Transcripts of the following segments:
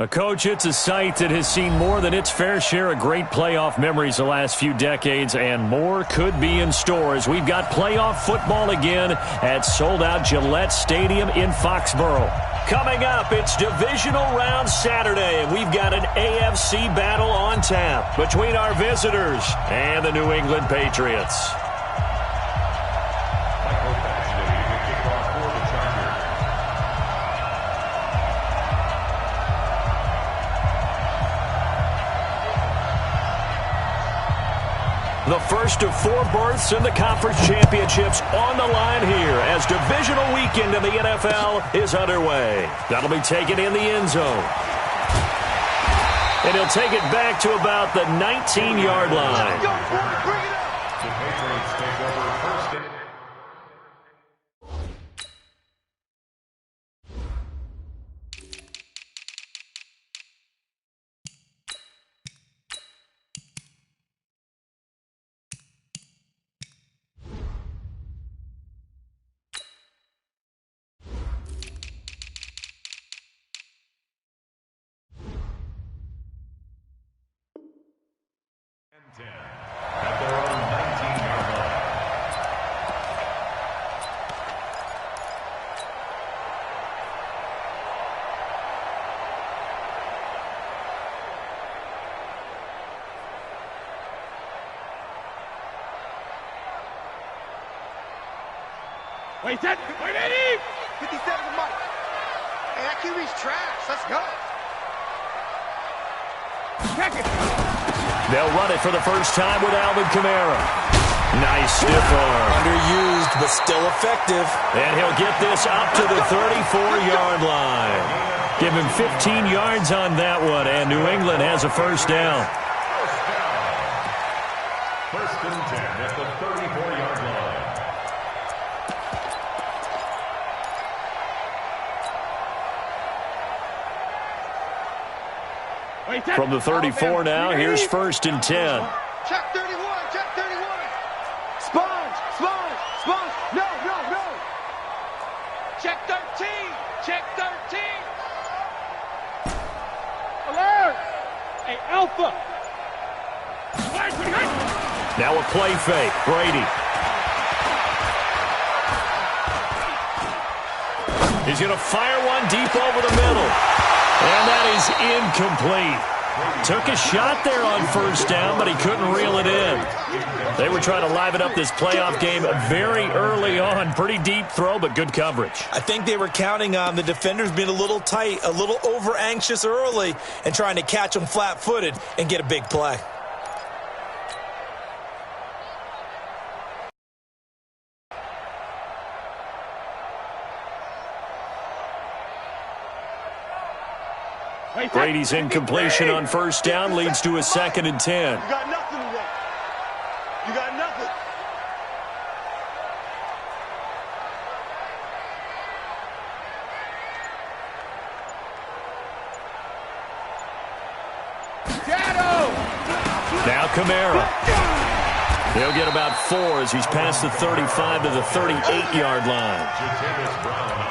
Coach, it's a site that has seen more than its fair share of great playoff memories the last few decades, and more could be in store as we've got playoff football again at sold-out Gillette Stadium in Foxborough. Coming up, it's divisional round Saturday, and we've got an AFC battle on tap between our visitors and the New England Patriots. The first of 4 berths in the conference championships on the line here as divisional weekend in the NFL is underway. That'll be taken in the end zone. And he'll take it back to about the 19-yard line. The Patriots take over first. At their own 19-yard line. Wait, set. Wait, Eddie! 57 to Mike. Hey, that QB's trash. Let's go. Check it. They'll run it for the first time with Alvin Kamara. Nice stiff arm. Underused, but still effective. And he'll get this up to the 34-yard line. Give him 15 yards on that one, and New England has a first down. First and 10 at the 34-yard line. From the 34 now, here's first and 10. Check 31. Check 31. Sponge. Sponge. Sponge. No, no, no. Check 13. Check 13. Alert. Hey, Alpha. Now a play fake. Brady. He's going to fire one deep over the middle. And that is incomplete. Took a shot there on first down, but he couldn't reel it in. They were trying to liven up this playoff game very early on. Pretty deep throw, but good coverage. I think they were counting on the defenders being a little tight, a little over-anxious early, and trying to catch them flat-footed and get a big play. Brady's incompletion on first down leads to a second and 10. You got nothing today. You got nothing. Now Kamara. He'll get about 4 as he's past the 35 to the 38-yard line.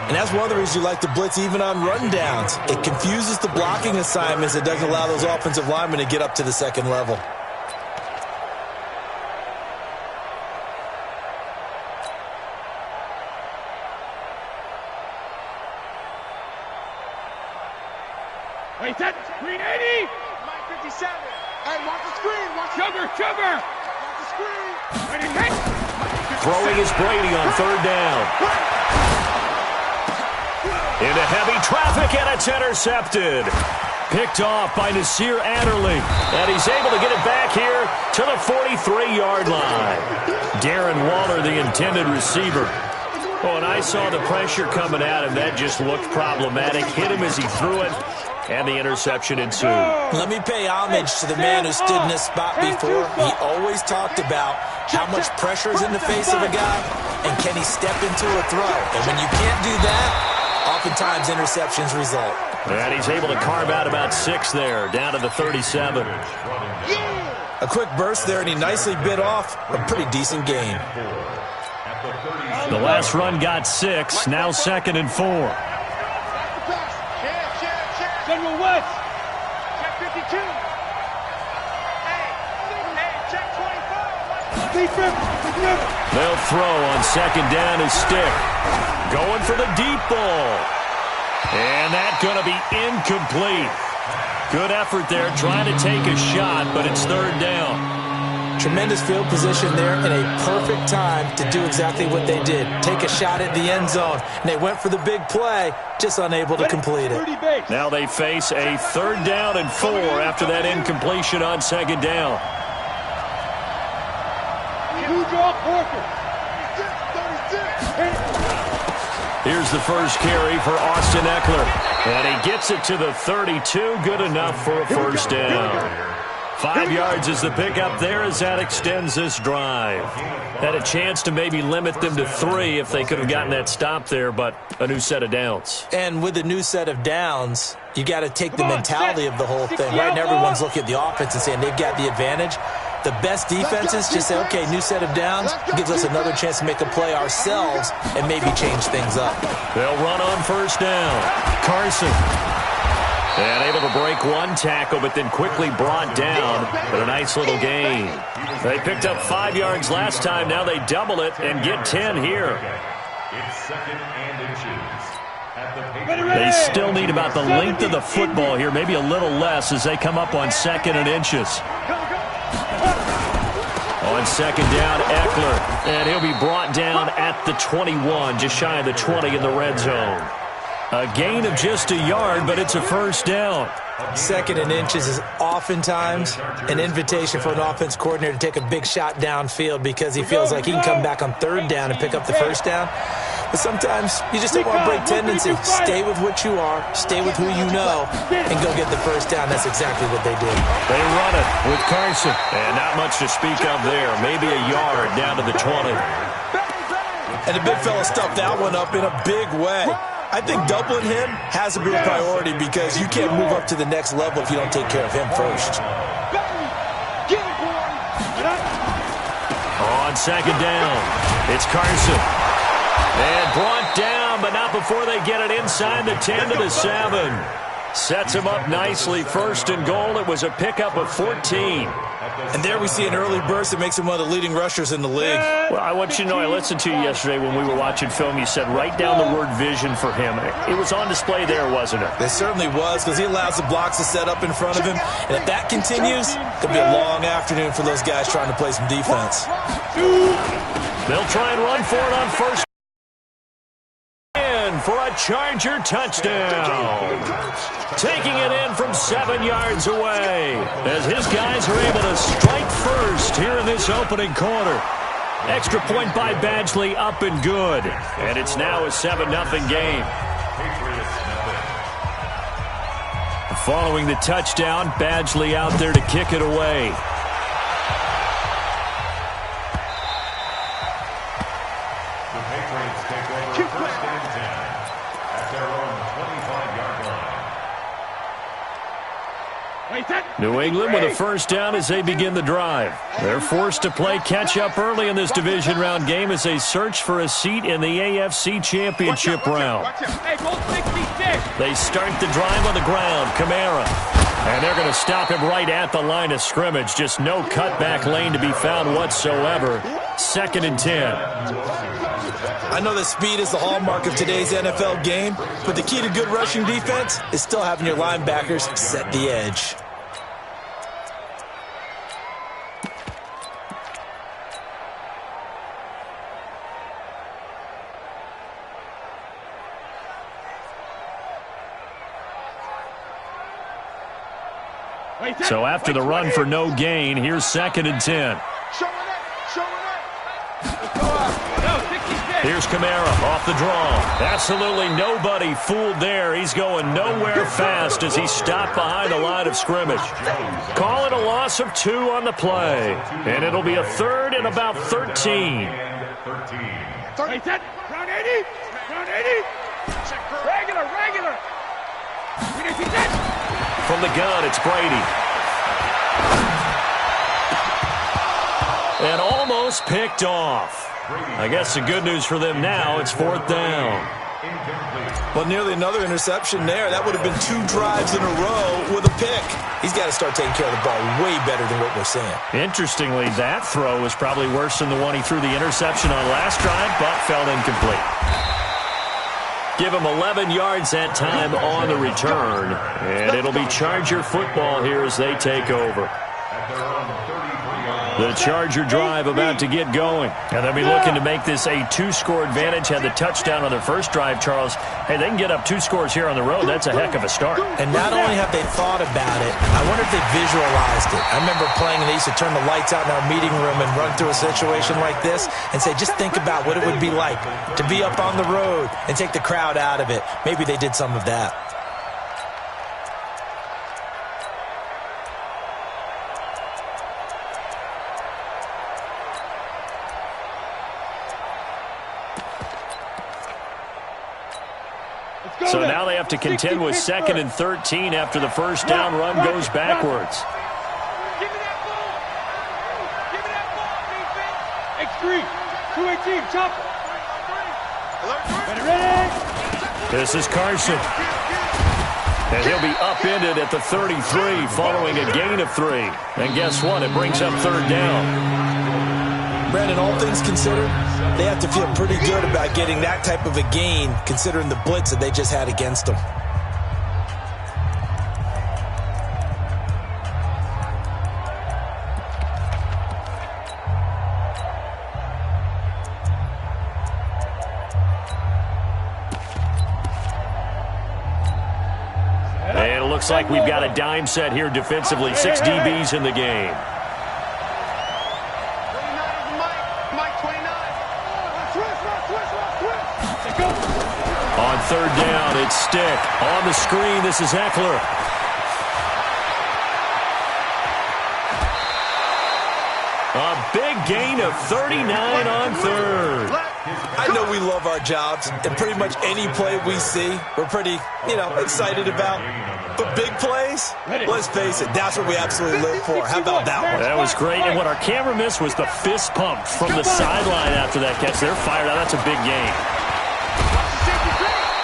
And that's one of the reasons you like to blitz even on rundowns. It confuses the blocking assignments. It doesn't allow those offensive linemen to get up to the second level. Wait, set. Green 80. Mike 57. Hey, watch the screen. Watch Sugar, sugar. Watch the screen. Ready, hit. Throwing is Brady on third down. Into heavy traffic, and it's intercepted. Picked off by Nasir Adderley. And he's able to get it back here to the 43-yard line. Darren Waller, the intended receiver. Oh, and I saw the pressure coming at him. That just looked problematic. Hit him as he threw it, and the interception ensued. Let me pay homage to the man who stood in this spot before. He always talked about how much pressure is in the face of a guy, and can he step into a throw. And when you can't do that, oftentimes interceptions result. And he's able to carve out about 6 there, down to the 37. A quick burst there, and he nicely bit off a pretty decent gain. The last run got 6, now second and 4. General West. 22. Hey, check 24. Defense, They'll throw on second down as Stick. Going for the deep ball. And that's going to be incomplete. Good effort there trying to take a shot, but it's third down. Tremendous field position there and a perfect time to do exactly what they did. Take a shot at the end zone. And they went for the big play, just unable to complete it. Now they face a third down and 4 after that incompletion on second down. Here's the first carry for Austin Eckler. And he gets it to the 32. Good enough for a first down. 5 yards is the pickup there as that extends this drive. Had a chance to maybe limit them to 3 if they could have gotten that stop there, but a new set of downs. And with a new set of downs, you got to take the mentality of the whole thing. Right now everyone's looking at the offense and saying they've got the advantage. The best defenses just say, okay, new set of downs. It gives us another chance to make a play ourselves and maybe change things up. They'll run on first down. Carson. And able to break one tackle, but then quickly brought down. But a nice little gain. They picked up 5 yards last time. Now they double it and get 10 here. It's second and inches. They still need about the length of the football here, maybe a little less as they come up on second and inches. On second down, Eckler. And he'll be brought down at the 21, just shy of the 20 in the red zone. A gain of just a yard, but it's a first down. Second and inches is oftentimes an invitation for an offense coordinator to take a big shot downfield because he feels like he can come back on third down and pick up the first down. But sometimes you just don't want to break tendency. Stay with what you are, stay with who you know, and go get the first down. That's exactly what they did. They run it with Carson. And not much to speak of there. Maybe a yard down to the 20. And the big fella stuffed that one up in a big way. I think doubling him has to be a priority because you can't move up to the next level if you don't take care of him first. On second down, it's Carson. And brought down, but not before they get it inside the 10 to the 7. Sets him up nicely. First and goal. It was a pickup of 14. And there we see an early burst that makes him one of the leading rushers in the league. Well, I want you to know, I listened to you yesterday when we were watching film. You said write down the word vision for him. It was on display there, wasn't it? It certainly was because he allows the blocks to set up in front of him. And if that continues, it could be a long afternoon for those guys trying to play some defense. They'll try and run for it on first. For a Charger touchdown. Taking it in from 7 yards away as his guys are able to strike first here in this opening quarter. Extra point by Badgley, up and good. And it's now a 7-0 game. Following the touchdown, Badgley out there to kick it away. New England with a first down as they begin the drive. They're forced to play catch-up early in this division round game as they search for a seat in the AFC Championship round. They start the drive on the ground. Kamara. And they're going to stop him right at the line of scrimmage. Just no cutback lane to be found whatsoever. Second and 10. I know that speed is the hallmark of today's NFL game, but the key to good rushing defense is still having your linebackers set the edge. So after the run for no gain, here's second and 10. Here's Kamara off the draw. Absolutely nobody fooled there. He's going nowhere fast as he's stopped behind the line of scrimmage. Call it a loss of 2 on the play. And it'll be a third and about 13. Round 80. Round 80. Regular. From the gun, it's Brady. And almost picked off. I guess the good news for them now, it's fourth down. Well, nearly another interception there. That would have been 2 drives in a row with a pick. He's got to start taking care of the ball way better than what we're seeing. Interestingly, that throw was probably worse than the one he threw the interception on last drive, but fell incomplete. Give him 11 yards that time on the return, and it'll be Charger football here as they take over. The Charger drive about to get going. And they'll be looking to make this a 2-score advantage. Had the touchdown on their first drive, Charles. Hey, they can get up 2 scores here on the road. That's a heck of a start. And not only have they thought about it, I wonder if they visualized it. I remember playing, and they used to turn the lights out in our meeting room and run through a situation like this and say, just think about what it would be like to be up on the road and take the crowd out of it. Maybe they did some of that. So now they have to contend with 2nd and 13 after the first down run goes backwards. Give me that ball. Give me that ball, defense. X3, 218, chopper. Ready? This is Carson. And he'll be upended at the 33 following a gain of 3. And guess what? It brings up 3rd down. Brandon, all things considered, they have to feel pretty good about getting that type of a gain considering the blitz that they just had against them. And it looks like we've got a dime set here defensively. 6 DBs in the game. On 3rd down, it's Stick. On the screen, this is Eckler. A big gain of 39 on 3rd. I know we love our jobs, and pretty much any play we see, we're pretty, excited about. But big plays, let's face it, that's what we absolutely live for. How about that one? That was great, and what our camera missed was the fist pump from the sideline after that catch. They're fired out. That's a big gain.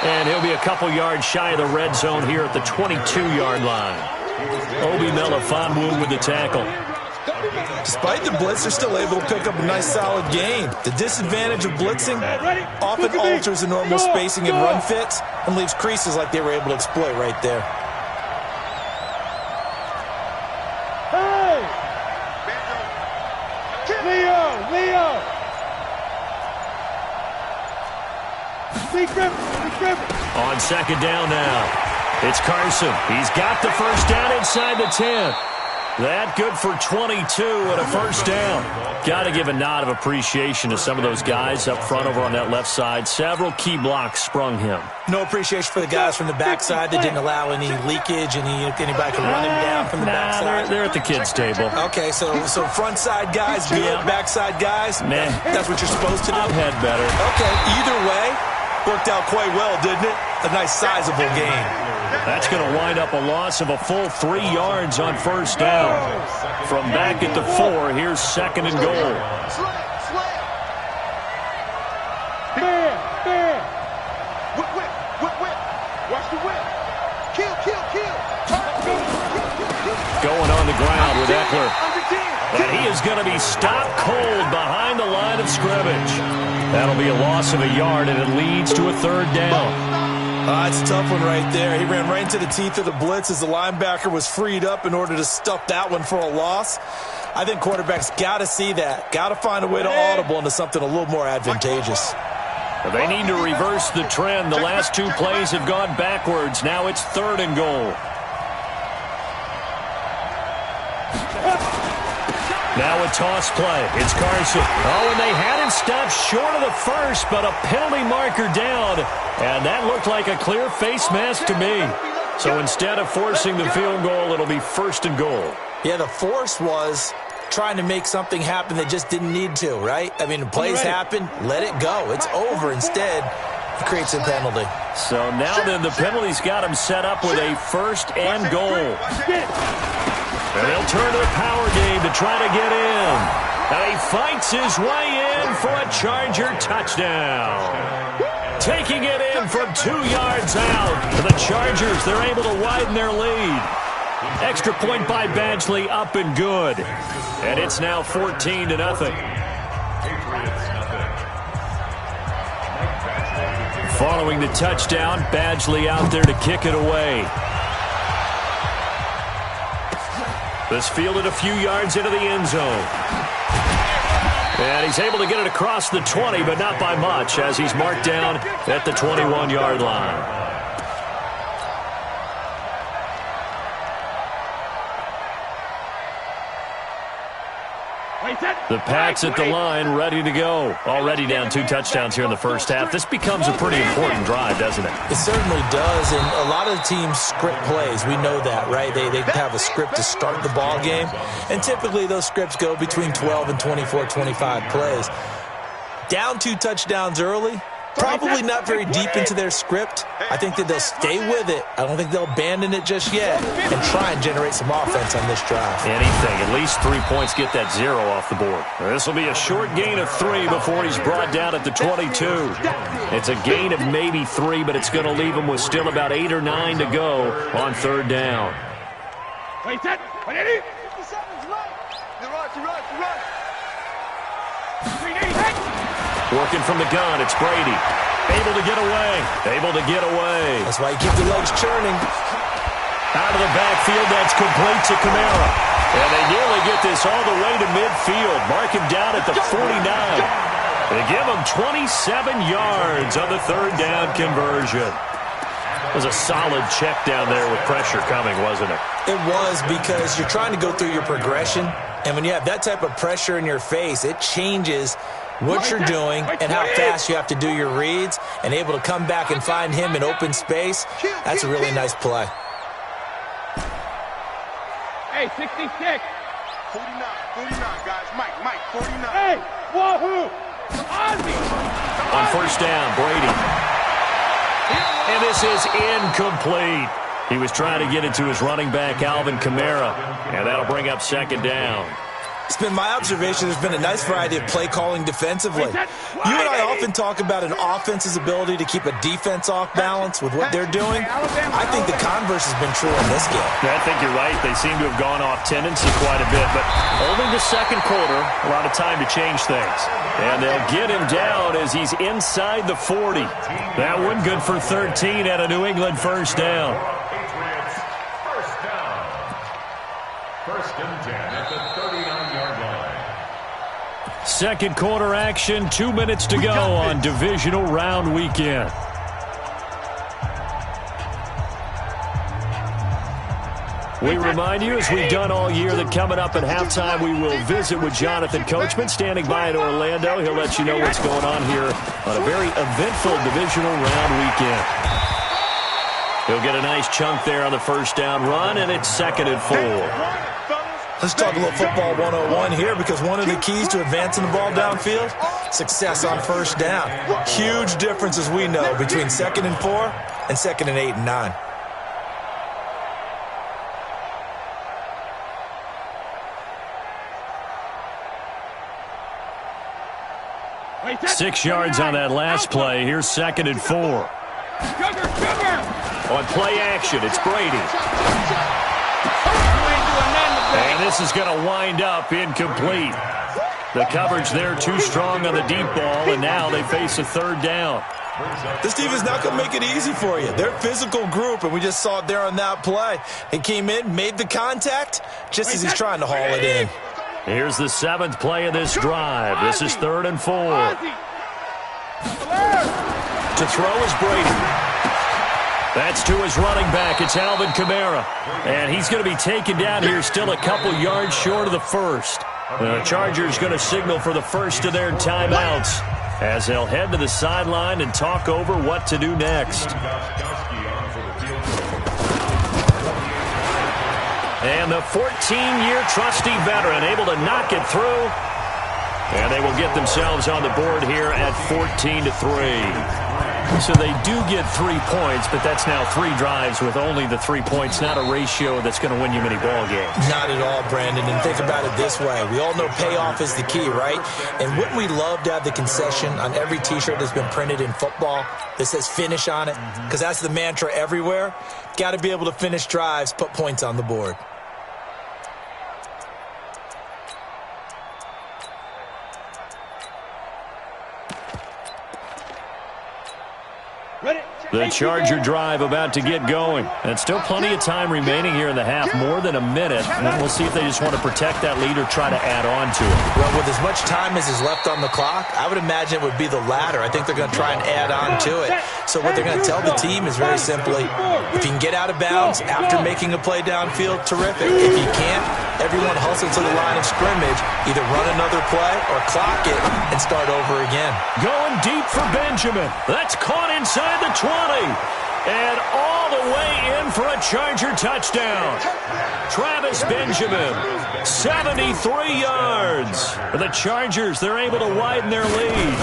And he'll be a couple yards shy of the red zone here at the 22-yard line. Obi Melifonwu with the tackle. Despite the blitz, they're still able to pick up a nice solid gain. The disadvantage of blitzing often alters the normal spacing and run fits and leaves creases like they were able to exploit right there. Hey! Leo! On 2nd down now, it's Carson. He's got the first down inside the 10. That good for 22 and a first down. Got to give a nod of appreciation to some of those guys up front over on that left side. Several key blocks sprung him. No appreciation for the guys from the backside that didn't allow any leakage, anybody can run him down from the backside. They're at the kids' table. Okay, so front side guys good, backside guys, nah. That's what you're supposed to do? I've had better. Okay, either way, worked out quite well, didn't it? A nice sizable gain. That's going to wind up a loss of a full 3 yards on first down. From back at the 4, here's 2nd and goal. Bam! Whip! Watch the whip! Kill! Going on the ground with Eckler. And he is going to be stopped cold behind the line of scrimmage. That'll be a loss of a yard, and it leads to a 3rd down. It's a tough one right there. He ran right into the teeth of the blitz as the linebacker was freed up in order to stuff that one for a loss. I think quarterbacks got to see that. Got to find a way to audible into something a little more advantageous. They need to reverse the trend. The last 2 plays have gone backwards. Now it's 3rd and goal. Now a toss play. It's Carson. Oh, and they had it stopped short of the first, but a penalty marker down. And that looked like a clear face mask to me. So instead of forcing the field goal, it'll be 1st and goal. Yeah, the force was trying to make something happen that just didn't need to, right? I mean, the plays happen, let it go. It's over. Instead, it creates a penalty. So now then, the penalty's got him set up with a 1st and goal. And they'll turn to the power game to try to get in. And he fights his way in for a Charger touchdown. taking it in from 2 yards out. The Chargers, they're able to widen their lead. Extra point by Badgley, up and good. And it's now 14-0. Following the touchdown, Badgley out there to kick it away. This fielded a few yards into the end zone. And he's able to get it across the 20, but not by much, as he's marked down at the 21-yard line. The Pats at the line, ready to go. Already down 2 touchdowns here in the first half. This becomes a pretty important drive, doesn't it? It certainly does, and a lot of teams script plays. We know that, right? They have a script to start the ball game, and typically those scripts go between 12 and 24, 25 plays. Down 2 touchdowns early, probably not very deep into their script. I think that they'll stay with it. I don't think they'll abandon it just yet and try and generate some offense on this drive. Anything. At least 3 points, get that 0 off the board. This will be a short gain of 3 before he's brought down at the 22. It's a gain of maybe 3, but it's going to leave him with still about 8 or 9 to go on 3rd down. Working from the gun, it's Brady. Able to get away. Able to get away. That's why you keep the legs churning. Out of the backfield, that's complete to Kamara. And they nearly get this all the way to midfield. Mark him down at the 49. They give him 27 yards on the 3rd down conversion. It was a solid check down there with pressure coming, wasn't it? It was, because you're trying to go through your progression. And when you have that type of pressure in your face, it changes what you're doing and how fast you have to do your reads, and able to come back and find him in open space. That's a really nice play. Hey, 66. 49, guys. Mike, 49. Hey, wahoo! Ozzy! On 1st down, Brady. And this is incomplete. He was trying to get it to his running back, Alvin Kamara, and that'll bring up 2nd down. It's been my observation there's been a nice variety of play calling defensively. You and I often talk about an offense's ability to keep a defense off balance with what they're doing. I think the converse has been true in this game. I think you're right. They seem to have gone off tendency quite a bit, but only the 2nd quarter, a lot of time to change things. And they'll get him down as he's inside the 40. That one good for 13 at a New England 1st down. First and 10 at the 39-yard line. 2nd quarter action, 2 minutes to go on divisional round weekend. We remind you, as we've done all year, that coming up at halftime, we will visit with Jonathan Coachman, standing by in Orlando. He'll let you know what's going on here on a very eventful divisional round weekend. He'll get a nice chunk there on the 1st down run, and it's 2nd and 4. Let's talk a little football 101 here, because one of the keys to advancing the ball downfield, success on 1st down. Huge difference, as we know, between 2nd and 4 and 2nd and 8 and 9. Wait, 6 yards on that last play. Here's 2nd and 4. On play action, it's Brady. And this is going to wind up incomplete. The coverage there too strong on the deep ball, and now they face a 3rd down. This team is not going to make it easy for you. They're a physical group, and we just saw it there on that play. He came in, made the contact, just as he's trying to haul it in. Here's the 7th play of this drive. This is 3rd and 4. To throw is Brady. That's to his running back. It's Alvin Kamara. And he's going to be taken down here still a couple yards short of the 1st. The Chargers going to signal for the 1st of their timeouts as they'll head to the sideline and talk over what to do next. And the 14-year trusty veteran able to knock it through. And they will get themselves on the board here at 14-3. So they do get 3 points, but that's now 3 drives with only the 3 points, not a ratio that's going to win you many ball games. Not at all, Brandon. And think about it this way. We all know payoff is the key, right? And wouldn't we love to have the concession on every T-shirt that's been printed in football that says finish on it? Because that's the mantra everywhere. Got to be able to finish drives, put points on the board. The Charger drive about to get going. And still plenty of time remaining here in the half, more than a minute. And we'll see if they just want to protect that lead or try to add on to it. Well, with as much time as is left on the clock, I would imagine it would be the latter. I think they're going to try and add on to it. So what they're going to tell the team is very simply, if you can get out of bounds after making a play downfield, terrific. If you can't, everyone hustle to the line of scrimmage, either run another play or clock it and start over again. Going deep for Benjamin. That's caught inside the 20. And all the way in for a Charger touchdown. Travis Benjamin, 73 yards. For the Chargers, they're able to widen their lead.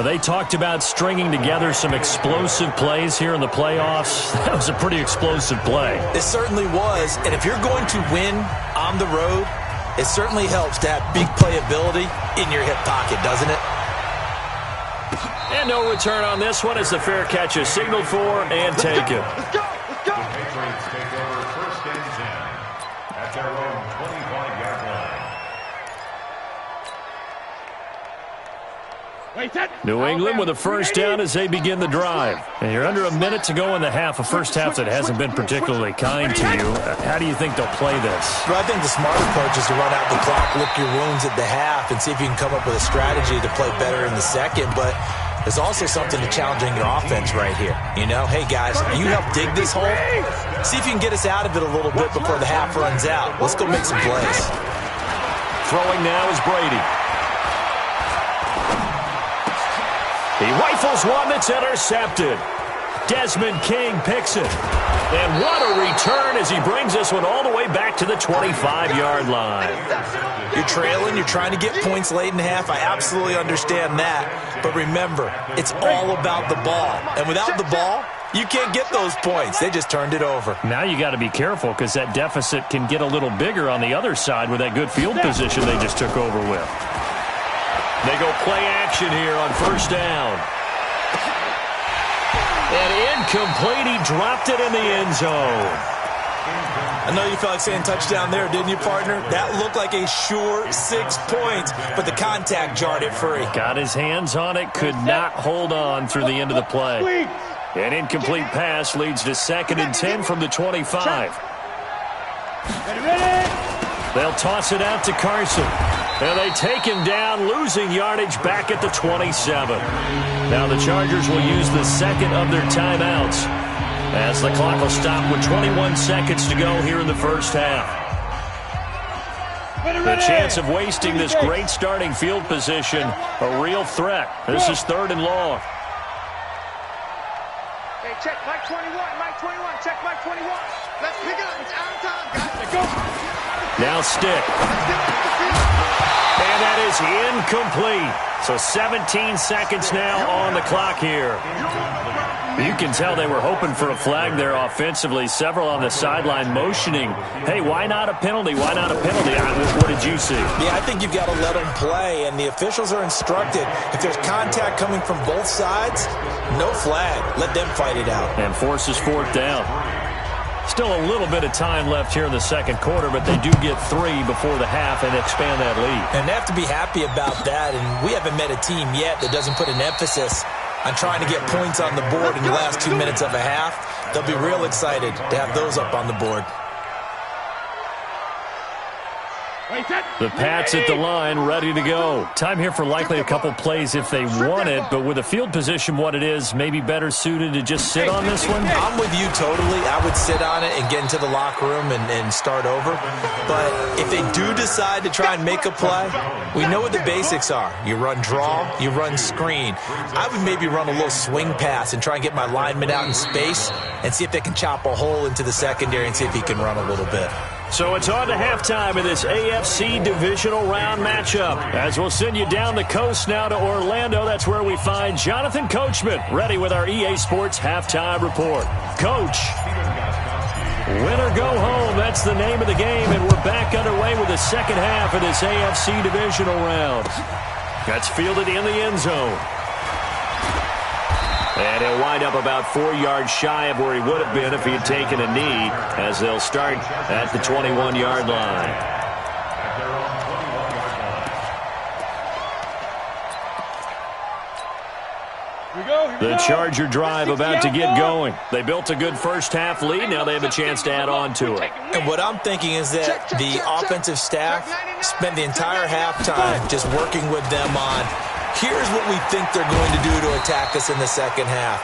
They talked about stringing together some explosive plays here in the playoffs. That was a pretty explosive play. It certainly was. And if you're going to win on the road, it certainly helps to have big playability in your hip pocket, doesn't it? And no return on this one as the fair catch is signaled for and taken. The Patriots take over 1st and 10 at their own 25-yard line. New England with a first down as they begin the drive. And you're under a minute to go in the half, a first half that hasn't been particularly kind to you. How do you think they'll play this? Well, I think the smart approach is to run out the clock, lick your wounds at the half, and see if you can come up with a strategy to play better in the second. But there's also something to challenging your offense right here. You know, hey, guys, you help dig this hole. See if you can get us out of it a little bit before the half runs out. Let's go make some plays. Throwing now is Brady. He rifles one that's intercepted. Desmond King picks it. And what a return as he brings this one all the way back to the 25-yard line. You're trailing. You're trying to get points late in the half. I absolutely understand that. But remember, it's all about the ball. And without the ball, you can't get those points. They just turned it over. Now you got to be careful because that deficit can get a little bigger on the other side with that good field position they just took over with. They go play action here on first down. And incomplete. He dropped it in the end zone. I know you felt like saying touchdown there, didn't you, partner? That looked like a sure 6 points, but the contact jarred it free. Got his hands on it, could not hold on through the end of the play. An incomplete pass leads to 2nd and 10 from the 25. They'll toss it out to Carson. And they take him down, losing yardage back at the 27. Now the Chargers will use the second of their timeouts as the clock will stop with 21 seconds to go here in the first half. The chance of wasting this great starting field position, a real threat. This is 3rd and long. Hey, check Mike 21, Mike 21, check Mike 21. Let's pick it up. It's out of time, guys. Let's go. Now stick. And that is incomplete. So 17 seconds now on the clock here. You can tell they were hoping for a flag there offensively. Several on the sideline motioning, hey, why not a penalty? Why not a penalty? What did you see? Yeah, I think you've got to let them play, and the officials are instructed. If there's contact coming from both sides, no flag. Let them fight it out. And forces 4th down. Still a little bit of time left here in the second quarter, but they do get 3 before the half and expand that lead. And they have to be happy about that, and we haven't met a team yet that doesn't put an emphasis on trying to get points on the board in the last 2 minutes of a half. They'll be real excited to have those up on the board. The Pats at the line, ready to go. Time here for likely a couple plays if they want it, but with the field position what it is, maybe better suited to just sit on this one? I'm with you totally. I would sit on it and get into the locker room and start over. But if they do decide to try and make a play, we know what the basics are. You run draw, you run screen. I would maybe run a little swing pass and try and get my lineman out in space and see if they can chop a hole into the secondary and see if he can run a little bit. So it's on to halftime in this AFC divisional round matchup. As we'll send you down the coast now to Orlando, that's where we find Jonathan Coachman, ready with our EA Sports halftime report. Coach, win or go home, that's the name of the game, and we're back underway with the second half of this AFC divisional round. That's fielded in the end zone. And he'll wind up about 4 yards shy of where he would have been if he had taken a knee, as they'll start at the 21-yard line. The Charger drive about to get going. They built a good first-half lead. Now they have a chance to add on to it. And what I'm thinking is that the offensive staff spent the entire halftime just working with them on, here's what we think they're going to do to attack us in the second half.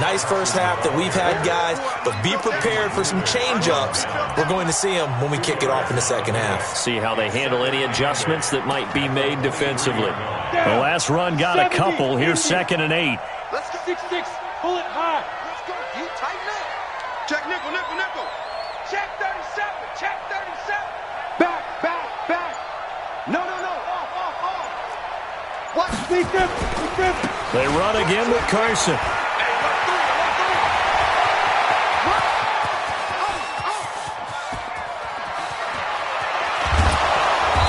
Nice first half that we've had, guys, but be prepared for some change-ups. We're going to see them when we kick it off in the second half. See how they handle any adjustments that might be made defensively. The last run got a couple. Here's 2nd and 8. Let's go. 6-6. Pull it high. Let's go. You tighten up. Check nickel, nickel, nickel. Check 37. Check 37. Back. No. Off. What? Lead them. They run again with Carson.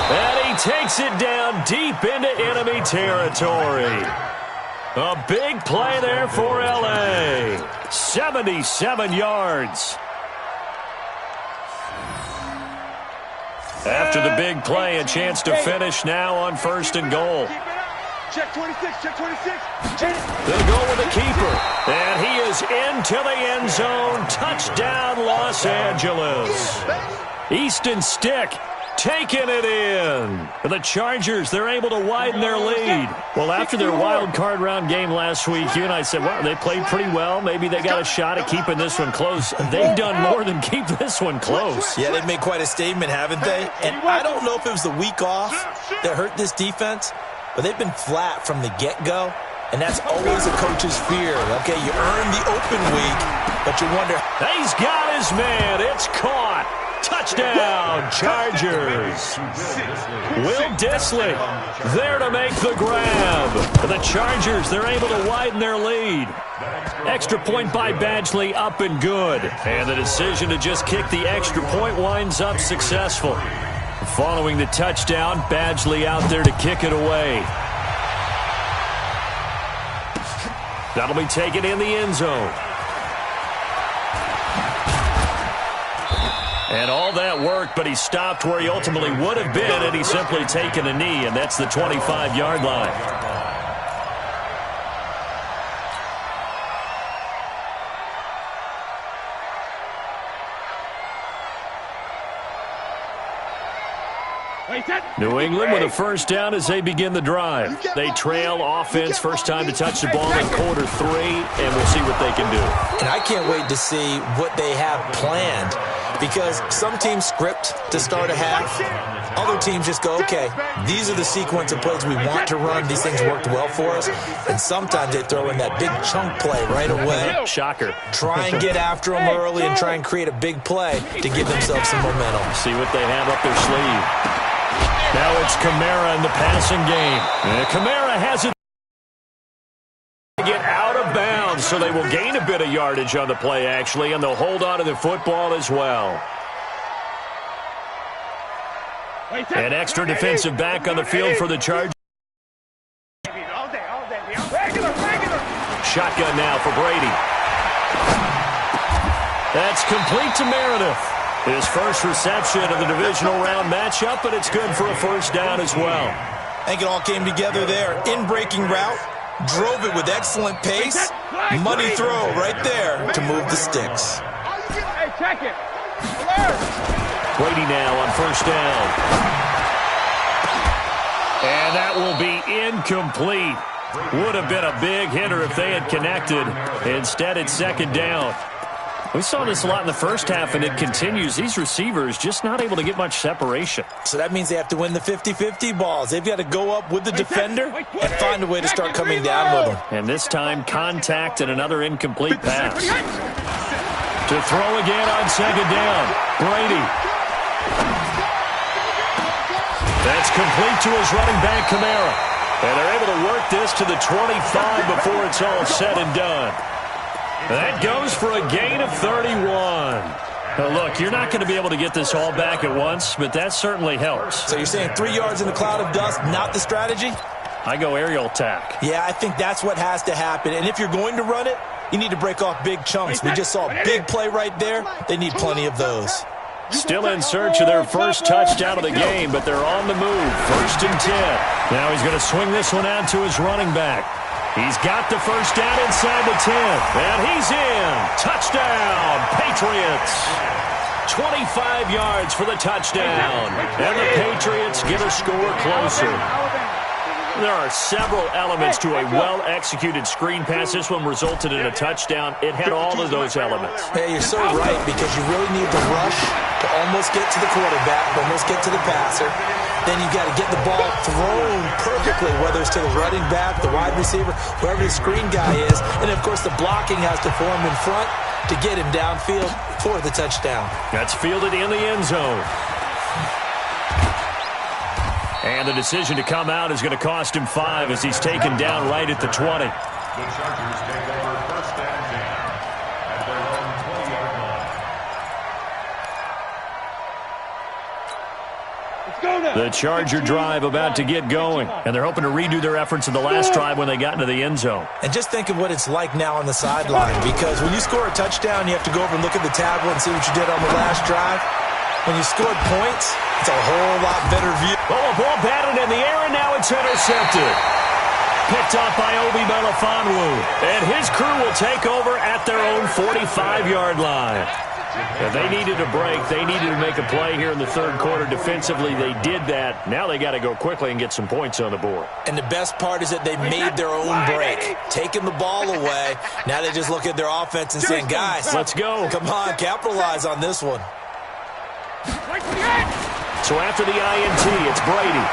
And he takes it down deep into enemy territory. A big play there for L.A. 77 yards. After the big play, a chance to finish now on 1st and goal. Check 26. They'll go with the keeper. And he is into the end zone. Touchdown, Los Angeles. Easton Stick taking it in. The Chargers, they're able to widen their lead. Well, after their wild card round game last week, you and I said, well, they played pretty well. Maybe they got a shot at keeping this one close. They've done more than keep this one close. Yeah, they've made quite a statement, haven't they? And I don't know if it was the week off that hurt this defense, but they've been flat from the get-go, and that's always a coach's fear. Okay, you earn the open week, but you wonder. He's got his man. It's caught. Touchdown, Chargers. Will Dissly there to make the grab. The Chargers, they're able to widen their lead. Extra point by Badgley, up and good. And the decision to just kick the extra point winds up successful. Following the touchdown, Badgley out there to kick it away. That'll be taken in the end zone. And all that worked, but he stopped where he ultimately would have been, and he's simply taken a knee, and that's the 25-yard line. New England with a first down as they begin the drive. They trail offense, first time to touch the ball in quarter 3, and we'll see what they can do. And I can't wait to see what they have planned, because some teams script to start a half. Other teams just go, okay, these are the sequence of plays we want to run. These things worked well for us. And sometimes they throw in that big chunk play right away. Shocker. Try and get after them early and try and create a big play to give themselves some momentum. See what they have up their sleeve. Now it's Kamara in the passing game. Kamara has it to get out of bounds, so they will gain a bit of yardage on the play, actually, and they'll hold on to the football as well. An extra defensive back on the field for the Chargers. Shotgun now for Brady. That's complete to Meredith. His first reception of the divisional round matchup, but it's good for a first down as well. I think it all came together there. In-breaking route, drove it with excellent pace. Money throw right there to move the sticks. Hey, check it. Brady now on first down. And that will be incomplete. Would have been a big hitter if they had connected. Instead, it's second down. We saw this a lot in the first half, and it continues. These receivers just not able to get much separation. So that means they have to win the 50-50 balls. They've got to go up with the defender and find a way to start coming down with them. And this time, contact and another incomplete pass. To throw again on second down. Brady. That's complete to his running back, Kamara. And they're able to work this to the 25 before it's all said and done. That goes for a gain of 31. Now look, you're not going to be able to get this all back at once, but that certainly helps. So you're saying 3 yards in a cloud of dust, not the strategy? I go aerial attack. Yeah, I think that's what has to happen. And if you're going to run it, you need to break off big chunks. We just saw a big play right there. They need plenty of those. Still in search of their first touchdown of the game, but they're on the move. 1st and 10. Now he's going to swing this one out to his running back. He's got the first down inside the 10. And he's in. Touchdown, Patriots. 25 yards for the touchdown. And the Patriots get a score closer. There are several elements to a well-executed screen pass. This one resulted in a touchdown. It had all of those elements. Hey, you're so right, because you really need to rush to almost get to the quarterback, almost get to the passer. Then you got to get the ball thrown perfectly, whether it's to the running back, the wide receiver, whoever the screen guy is. And, of course, the blocking has to form in front to get him downfield for the touchdown. That's fielded in the end zone. And the decision to come out is going to cost him 5 as he's taken down right at the 20. The Chargers take over 1st and 10 at their own 20-yard line. Let's go now. The Charger drive about to get going, and they're hoping to redo their efforts in the last drive when they got into the end zone. And just think of what it's like now on the sideline, because when you score a touchdown, you have to go over and look at the tablet and see what you did on the last drive. When you scored points, it's a whole lot better view. Oh, a ball batted in the air, and now it's intercepted. Picked off by Obi Melifonwu. And his crew will take over at their own 45-yard line. If they needed a break, they needed to make a play here in the 3rd quarter. Defensively, they did that. Now they got to go quickly and get some points on the board. And the best part is that they made their own break, taking the ball away. Now they just look at their offense and saying, guys, let's go. Come on, capitalize on this one. So after the INT, it's Brady.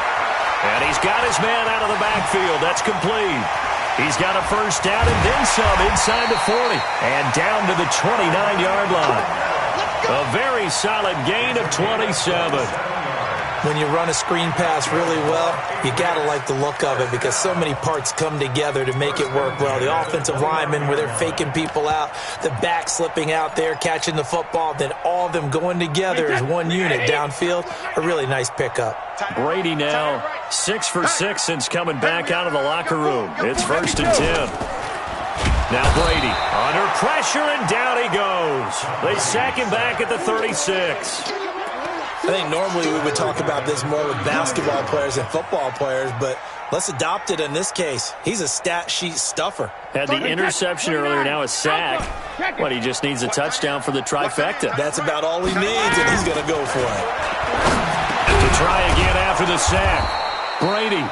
And he's got his man out of the backfield. That's complete. He's got a first down and then some inside the 40. And down to the 29-yard line. A very solid gain of 27. When you run a screen pass really well, you got to like the look of it, because so many parts come together to make it work well. The offensive linemen, where they're faking people out, the back slipping out there, catching the football, then all of them going together as one unit downfield. A really nice pickup. Brady now 6 for 6 since coming back out of the locker room. It's 1st and 10. Now Brady under pressure, and down he goes. They sack him back at the 36. I think normally we would talk about this more with basketball players and football players, but let's adopt it in this case. He's a stat sheet stuffer. Had the interception earlier, now a sack. But he just needs a touchdown for the trifecta. That's about all he needs, and he's going to go for it. To try again after the sack. Brady.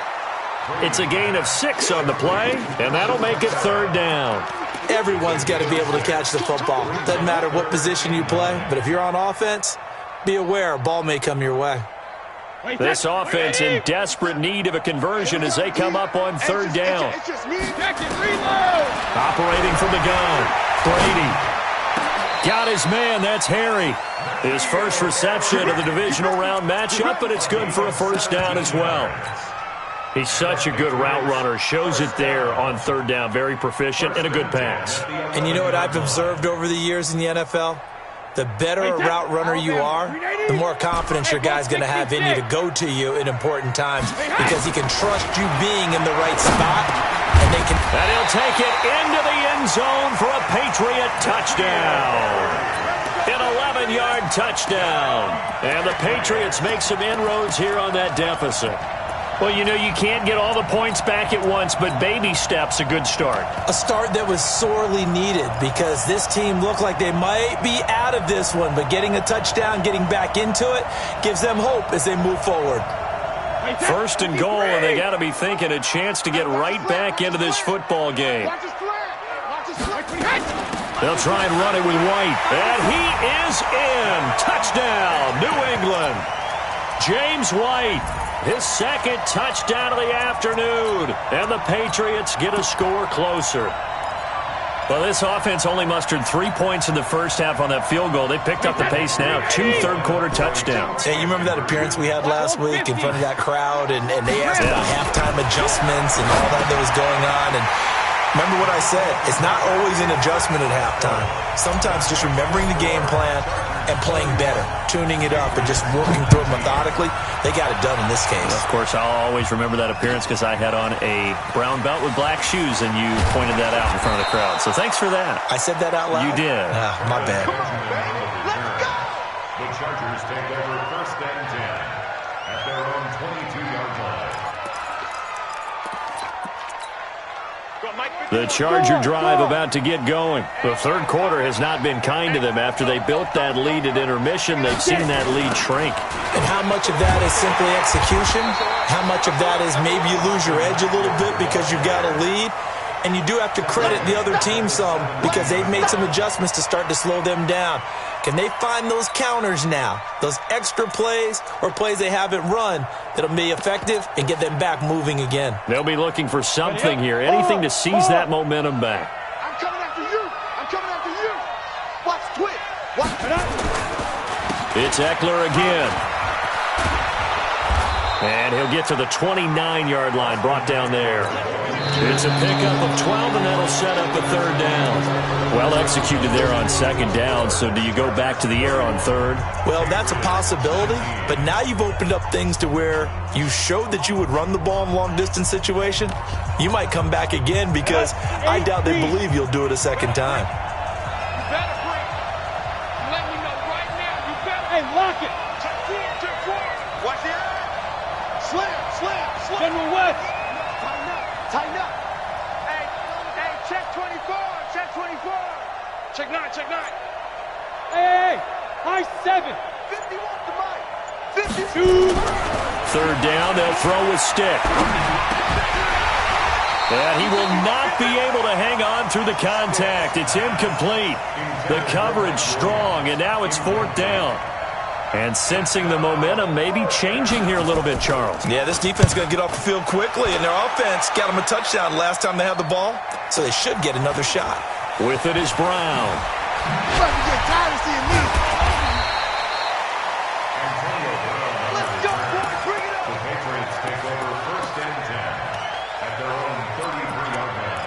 It's a gain of 6 on the play, and that'll make it 3rd down. Everyone's got to be able to catch the football. Doesn't matter what position you play, but if you're on offense, be aware a ball may come your way. This offense in desperate need of a conversion as they come up on 3rd down. Operating from the gun. Brady. Got his man. That's Harry. His first reception of the divisional round matchup, but it's good for a first down as well. He's such a good route runner. Shows it there on 3rd down. Very proficient and a good pass. And you know what I've observed over the years in the NFL? The better a route runner you are, the more confidence your guy's going to have in you to go to you in important times, because he can trust you being in the right spot, and they can. And he'll take it into the end zone for a Patriot touchdown. An 11-yard touchdown. And the Patriots make some inroads here on that deficit. Well, you know, you can't get all the points back at once, but baby steps a good start. A start that was sorely needed, because this team looked like they might be out of this one, but getting a touchdown, getting back into it, gives them hope as they move forward. 1st and goal, and they got to be thinking a chance to get right back into this football game. They'll try and run it with White, and he is in. Touchdown, New England. James White. His 2nd touchdown of the afternoon. And the Patriots get a score closer. Well, this offense only mustered 3 points in the first half on that field goal. They picked up the pace now. 2 third-quarter touchdowns. Hey, you remember that appearance we had last week in front of that crowd, and they asked about halftime adjustments and all that was going on, and remember what I said. It's not always an adjustment at halftime. Sometimes just remembering the game plan and playing better, tuning it up and just working through it methodically. They got it done in this case. Of course, I'll always remember that appearance because I had on a brown belt with black shoes, and you pointed that out in front of the crowd. So thanks for that. I said that out loud? You did. My bad. Come on, baby. Let's go! The Chargers take over 1st and 10 at their own 22-yard line. The Charger drive about to get going. The third quarter has not been kind to them. After they built that lead at intermission, they've seen that lead shrink. And how much of that is simply execution? How much of that is maybe you lose your edge a little bit because you've got a lead? And you do have to credit the other team some because they've made some adjustments to start to slow them down. Can they find those counters now, those extra plays or plays they haven't run that'll be effective and get them back moving again? They'll be looking for something here, anything to seize that momentum back. I'm coming after you. I'm coming after you. Watch twit. Watch it. It's Eckler again. And he'll get to the 29-yard line, brought down there. It's a pickup of 12, and that'll set up a third down. Well executed there on second down, so do you go back to the air on third? Well, that's a possibility, but now you've opened up things to where you showed that you would run the ball in long-distance situation. You might come back again because I doubt they believe you'll do it a second time. You better break. Let me know right now. You better. Hey, lock it. Check four. Watch the eye. Slam. General West. Tighten up. Hey, check 24. Check 24. Check 9. Hey. High 7. 50 off the mic. 50. 2. Third down, they'll throw with stick. And he will not be able to hang on through the contact. It's incomplete. The coverage strong, and now it's 4th down. And sensing the momentum maybe changing here a little bit, Charles. Yeah, this defense is going to get off the field quickly, and their offense got them a touchdown last time they had the ball, so they should get another shot. With it is Brown. You about to get tired of seeing me. Let's go, boys. Bring it up. The Patriots take over 1st and 10 at their own 33-yard line.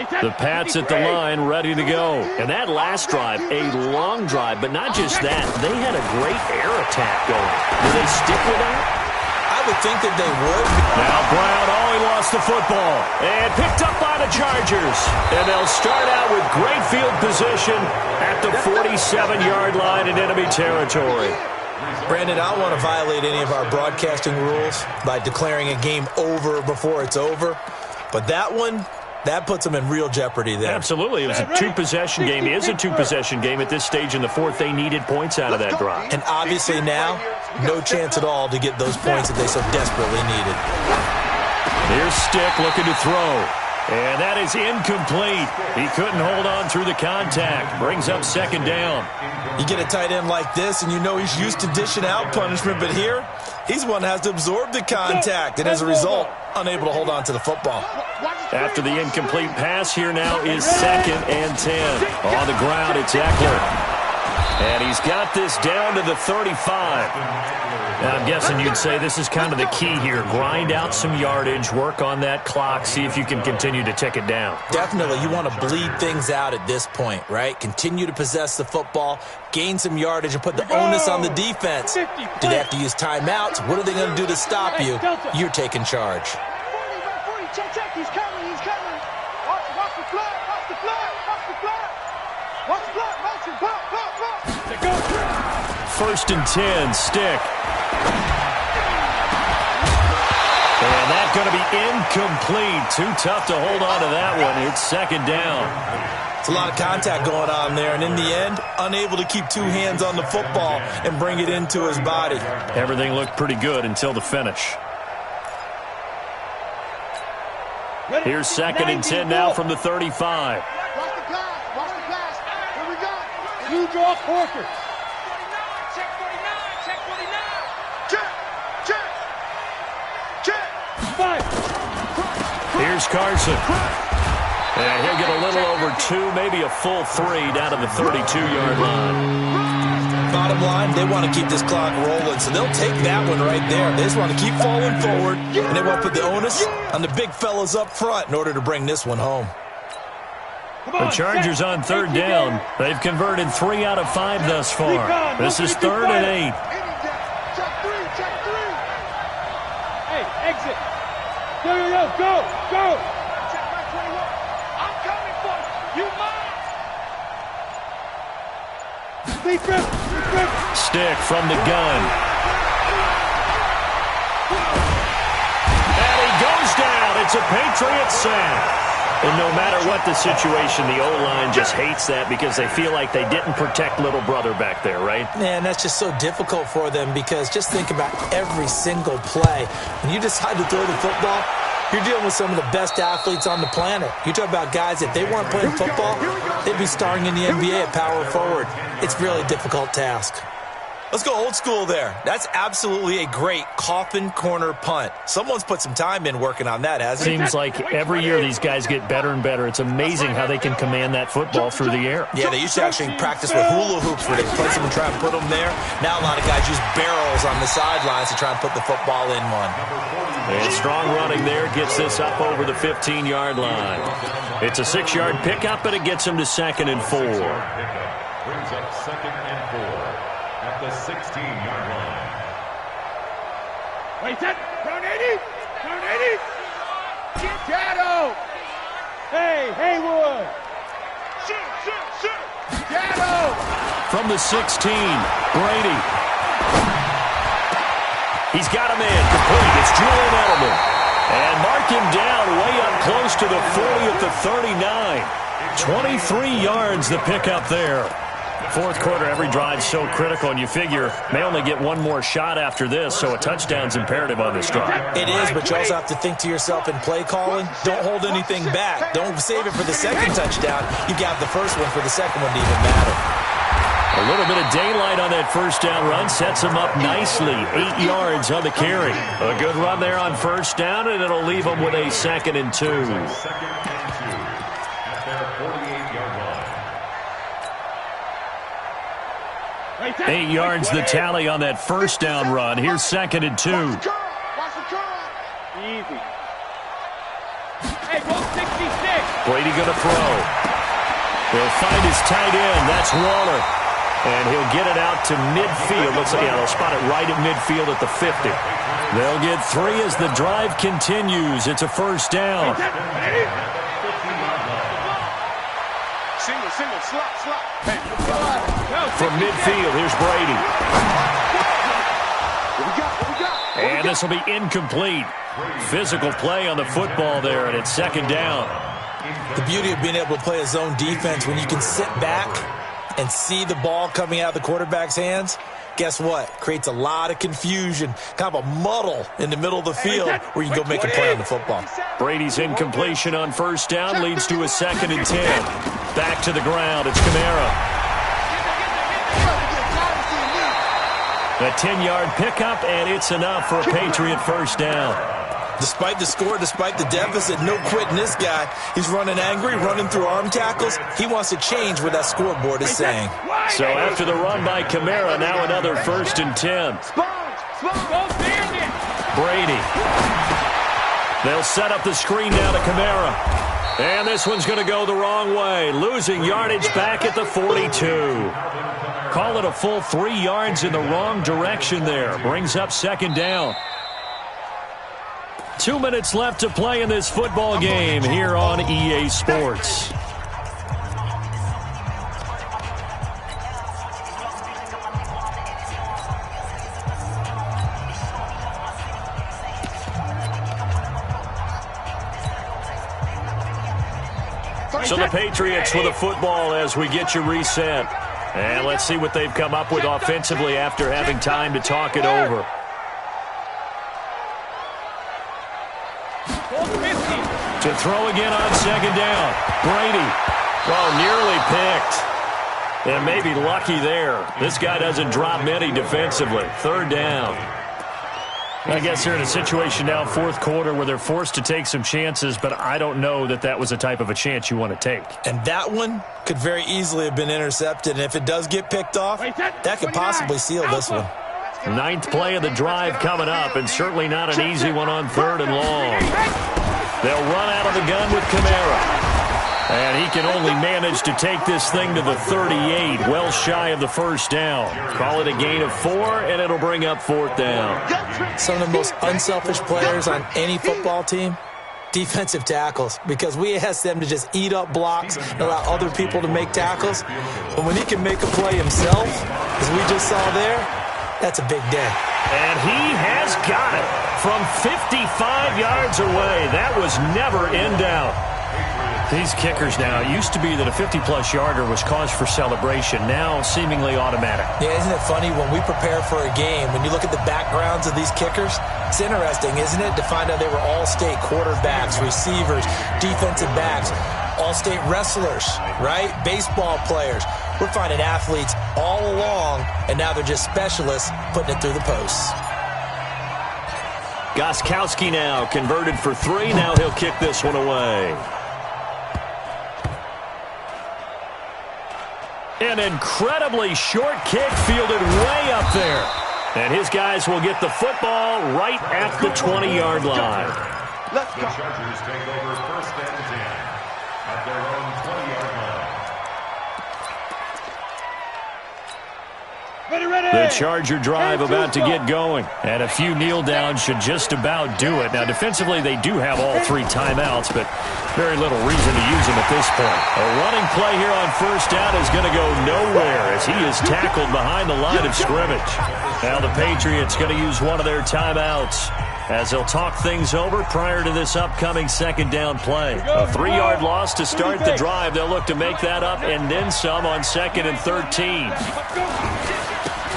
The Pats at the line, ready to go. And that last drive, a long drive, but not just that. They had a great air attack going. Do they stick with that? I would think that they would. Now Brown, he lost the football. And picked up by the Chargers. And they'll start out with great field position at the 47-yard line in enemy territory. Brandon, I don't want to violate any of our broadcasting rules by declaring a game over before it's over. But that one, that puts them in real jeopardy there. Absolutely. It was a two-possession game. It is a two-possession game at this stage in the fourth. They needed points out of that drive. And obviously now, no chance at all to get those points that they so desperately needed. Here's Stick looking to throw. And that is incomplete. He couldn't hold on through the contact. Brings up second down. You get a tight end like this, and you know he's used to dishing out punishment, but here, he's one that has to absorb the contact, and as a result, unable to hold on to the football. After the incomplete pass, here now is 2nd and 10. On the ground, it's Eckler. And he's got this down to the 35. Now, I'm guessing you'd say this is kind of the key here. Grind out some yardage, work on that clock, see if you can continue to tick it down. Definitely, you want to bleed things out at this point, right? Continue to possess the football, gain some yardage, and put the onus on the defense. Do they have to use timeouts? What are they going to do to stop you? You're taking charge. 40, check, he's coming. Watch the flag, watch the flag. Motion, pop. 1st and 10, Stick. And that's going to be incomplete. Too tough to hold on to that one. It's 2nd down. It's a lot of contact going on there, and in the end, unable to keep two hands on the football and bring it into his body. Everything looked pretty good until the finish. Here's 2nd and 10 now from the 35. Watch the pass. Here we go. You draw Corker. Here's Carson. And he'll get a little over 2, maybe a full 3 down to the 32-yard line. Bottom line, they want to keep this clock rolling, so they'll take that one right there. They just want to keep falling forward, and they want to put the onus on the big fellas up front in order to bring this one home. The Chargers on 3rd down. They've converted 3 out of 5 thus far. This is 3rd and 8. Hey, exit. Go. Check my 21. I'm coming for you. You mine. Stick from the gun. And he goes down. It's a Patriot sack. And no matter what the situation, the O-line just hates that because they feel like they didn't protect little brother back there, right? Man, that's just so difficult for them because just think about every single play. When you decide to throw the football, you're dealing with some of the best athletes on the planet. You talk about guys, if they weren't playing football, they'd be starring in the NBA at power forward. It's really a difficult task. Let's go old school there. That's absolutely a great coffin corner punt. Someone's put some time in working on that, hasn't it? Seems like every year these guys get better and better. It's amazing how they can command that football through the air. Yeah, they used to actually practice with hula hoops where they place them and try and put them there. Now a lot of guys use barrels on the sidelines to try and put the football in one. And strong running there gets this up over the 15-yard line. It's a 6-yard pickup, and it gets them to 2nd and 4. Brings up 2nd and 4 at the 16-yard line. Wait, turn 80. Gatto. Hey, Haywood. Shoot. Gatto. From the 16, Brady. He's got a man complete. It's Julian Edelman. And mark him down way up close to the 40 at the 39. 23 yards the pickup there. Fourth quarter, every drive so critical, and you figure may only get one more shot after this, so a touchdown's imperative on this drive. It is, but you also have to think to yourself in play calling, don't hold anything back. Don't save it for the second touchdown. You got the first one for the second one to even matter. A little bit of daylight on that first down run sets him up nicely. 8 yards on the carry. A good run there on first down, and it'll leave him with a 2nd and 2. 2nd and 2 at their 48-yard line. 8 yards the tally on that first down run. Here's 2nd and 2. Easy. Hey, go 66. Brady going to throw. They'll find his tight end. That's Waller. And he'll get it out to midfield. Looks like, they'll spot it right at midfield at the 50. They'll get 3 as the drive continues. It's a first down. Single, slot. From midfield, here's Brady. What we got? And this will be incomplete. Physical play on the football there, and it's 2nd down. The beauty of being able to play a zone defense when you can sit back and see the ball coming out of the quarterback's hands, guess what? Creates a lot of confusion, kind of a muddle in the middle of the field where you can go make a play on the football. Brady's incompletion on first down leads to a 2nd and 10. Back to the ground, it's Kamara. A 10-yard pickup, and it's enough for a Patriot first down. Despite the score, despite the deficit, no quitting this guy. He's running angry, running through arm tackles. He wants to change what that scoreboard is saying. So after the run by Kamara, now another 1st and 10. Brady. They'll set up the screen now to Kamara. And this one's going to go the wrong way. Losing yardage back at the 42. Call it a full 3 yards in the wrong direction there. Brings up 2nd down. 2 minutes left to play in this football game here on EA Sports. So the Patriots with a football as we get you reset. And let's see what they've come up with offensively after having time to talk it over. To throw again on 2nd down. Brady. Well, nearly picked. And maybe lucky there. This guy doesn't drop many defensively. 3rd down. I guess they're in a situation now, fourth quarter, where they're forced to take some chances, but I don't know that that was the type of a chance you want to take. And that one could very easily have been intercepted, and if it does get picked off, that could possibly seal this one. Ninth play of the drive coming up, and certainly not an easy one on third and long. They'll run out of the gun with Kamara. And he can only manage to take this thing to the 38, well shy of the first down. Call it a gain of 4, and it'll bring up fourth down. Some of the most unselfish players on any football team, defensive tackles, because we ask them to just eat up blocks and allow other people to make tackles. But when he can make a play himself, as we just saw there, that's a big day. And he has got it from 55 yards away. That was never in doubt. These kickers now, it used to be that a 50-plus yarder was cause for celebration, now seemingly automatic. Yeah, isn't it funny when we prepare for a game, when you look at the backgrounds of these kickers, it's interesting, isn't it, to find out they were all-state quarterbacks, receivers, defensive backs, all-state wrestlers, right? Baseball players. We're finding athletes all along, and now they're just specialists putting it through the posts. Gostkowski now converted for 3. Now he'll kick this one away. An incredibly short kick fielded way up there. And his guys will get the football right at the 20-yard line. The Chargers take over first and 10 at their own 20-yard line. The Charger drive about to get going. And a few kneel downs should just about do it. Now, defensively, they do have all 3 timeouts, but very little reason to use them at this point. A running play here on first down is going to go nowhere as he is tackled behind the line of scrimmage. Now the Patriots going to use one of their timeouts as they'll talk things over prior to this upcoming second down play. A 3-yard loss to start the drive. They'll look to make that up and then some on 2nd and 13.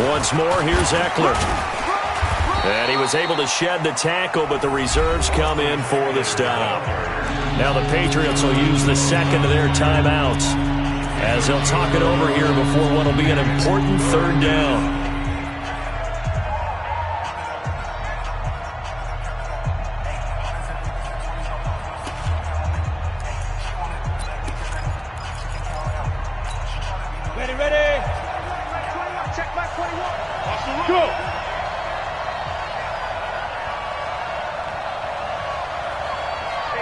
Once more, here's Eckler. And he was able to shed the tackle, but the reserves come in for the stop. Now the Patriots will use the second of their timeouts as they'll talk it over here before what will be an important third down. Ready. Check back 21. Go.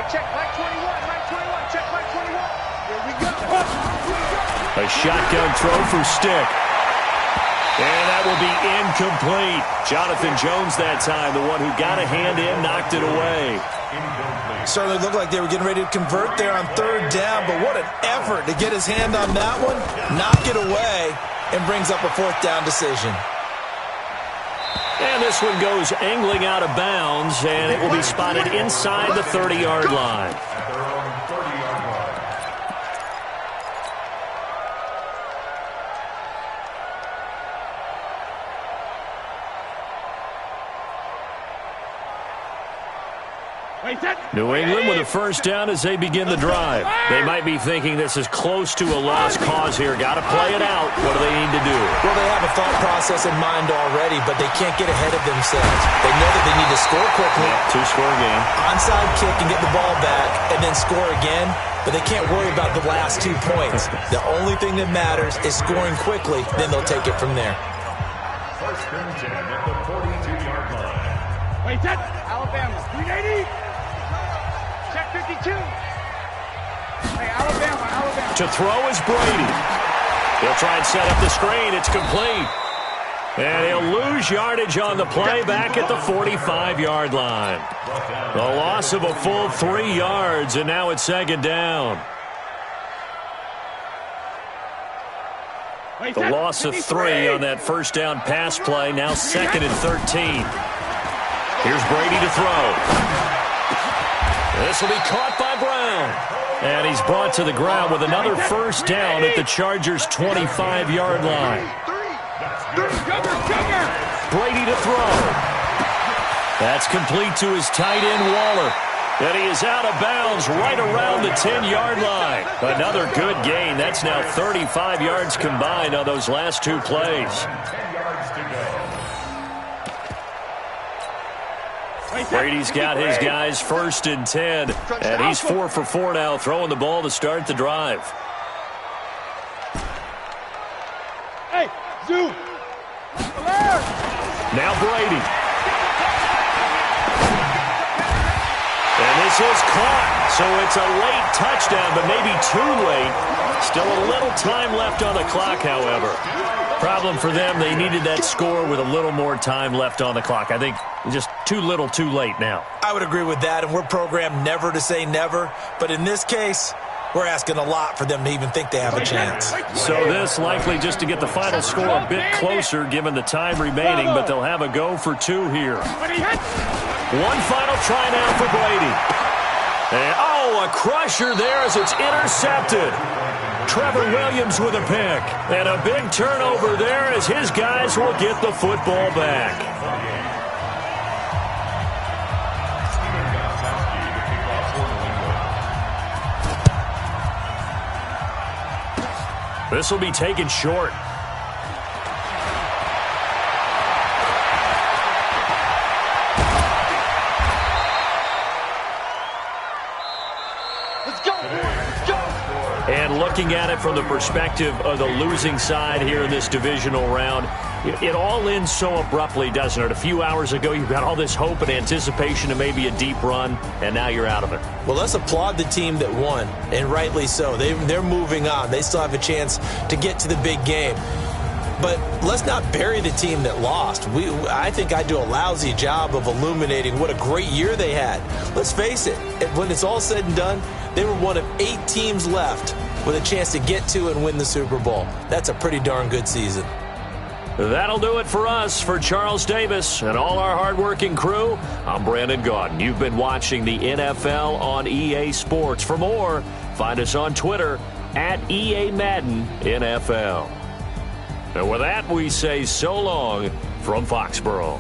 Check back 21, check back 21. Here we go. A shotgun throw for Stick. And that will be incomplete. Jonathan Jones that time, the one who got a hand in, knocked it away. Certainly looked like they were getting ready to convert there on third down, but what an effort to get his hand on that one, knock it away, and brings up a fourth down decision. And this one goes angling out of bounds, and it will be spotted inside the 30-yard line. New England with a first down as they begin the drive. They might be thinking this is close to a lost cause here. Got to play it out. What do they need to do? Well, they have a thought process in mind already, but they can't get ahead of themselves. They know that they need to score quickly. Two-score game. Onside kick and get the ball back and then score again, but they can't worry about the last 2 points. The only thing that matters is scoring quickly, then they'll take it from there. First and 10 at the 42-yard line. Wait, that Alabama, 380. Check 52. Hey, Alabama. To throw is Brady. He'll try and set up the screen. It's complete. And he'll lose yardage on the play back at the 45-yard line. The loss of a full 3 yards, and now it's second down. The loss of 3 on that first down pass play, now 2nd and 13. Here's Brady to throw. This will be caught by Brown. And he's brought to the ground with another first down at the Chargers' 25-yard line. Brady to throw. That's complete to his tight end, Waller. And he is out of bounds right around the 10-yard line. Another good gain. That's now 35 yards combined on those last 2 plays. Brady's got his guys 1st and 10, and he's 4 for 4 now, throwing the ball to start the drive. Hey, Zoo. Now Brady. And this is caught. So it's a late touchdown, but maybe too late. Still a little time left on the clock, however. Problem for them, they needed that score with a little more time left on the clock. I think just too little too late now. I would agree with that, and we're programmed never to say never. But in this case, we're asking a lot for them to even think they have a chance. So this likely just to get the final score a bit closer given the time remaining, but they'll have a go for 2 here. One final try now for Brady. And, a crusher there as it's intercepted. Trevor Williams with a pick. And a big turnover there as his guys will get the football back. This will be taken short. Let's go, boys. Let's go. And looking at it from the perspective of the losing side here in this divisional round, it all ends so abruptly, doesn't it? A few hours ago, you got all this hope and anticipation of maybe a deep run, and now you're out of it. Well, let's applaud the team that won, and rightly so. They're moving on. They still have a chance to get to the big game. But let's not bury the team that lost. I think I do a lousy job of illuminating what a great year they had. Let's face it, when it's all said and done, they were one of 8 teams left with a chance to get to and win the Super Bowl. That's a pretty darn good season. That'll do it for us. For Charles Davis and all our hardworking crew, I'm Brandon Gaudin. You've been watching the NFL on EA Sports. For more, find us on Twitter at EA Madden NFL. And with that, we say so long from Foxborough.